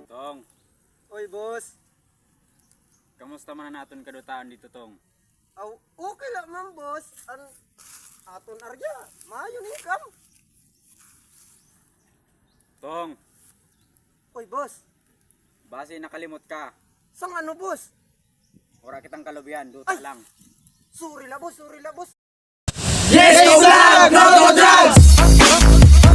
Tong. Oy, boss. Kamusta man naton kadutaan dito, Tong? Aw, okay lang man, boss. Aton arya, maayo ni kam. Tong, Oy, boss. base nakalimot ka. Sang ano, boss? Ora kitang kalubian, duta Ay! lang. Sorry la, boss. Sorry la, boss. Yes, go vlog! No go drugs!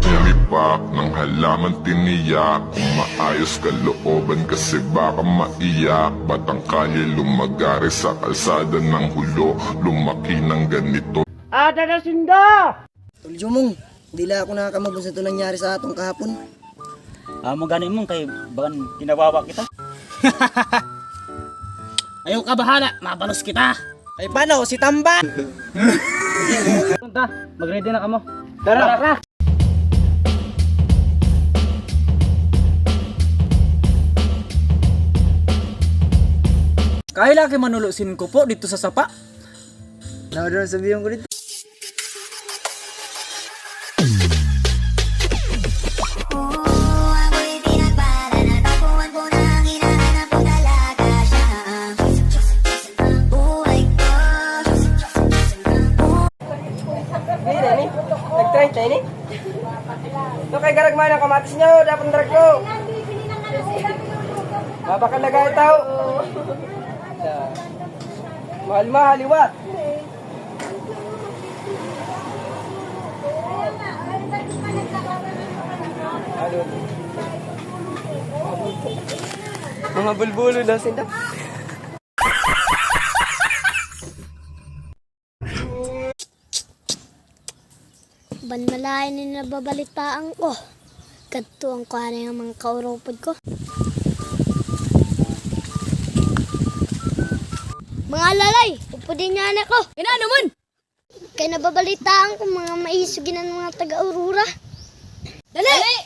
Umipak ng halaman tiniyak Maayos kalooban kasi baka maiyak Batang kalye lumagari sa kalsada ng hulo Lumaki ng ganito Tuljo mong, hindi la ako nakakamabon sa ito nangyari sa atong kahapon. Amo gani mong kay bagan kinawawa kita. Ayaw ka bahala, mabalos kita. Ay, paano? Si Tamba! Punta, mag-ready na kamo. Tara. Kahit laki manulusin ko po dito sa sapa. Naudon sabihin ko dito. Ako'y pinagpala na tapuan ko na ang hinahanap ko talaga siya. Buhay ko. Hindi, ni. Nag-try tayo, ni. Ito kay garagman ang kamatis nyo. Dapat drag ko. Mapakalagay tao. Mahal-mahal, iwat. Mga bulbulo daw sinda. Banmalayan ni nababalitaan ko. Kadto ang kuha ng mga kauropod ko. Mga lalay, upodin niya anak ko. Ina naman! Kaya nababalitaan ko mga maisugin ng mga taga-Aurora. Dali!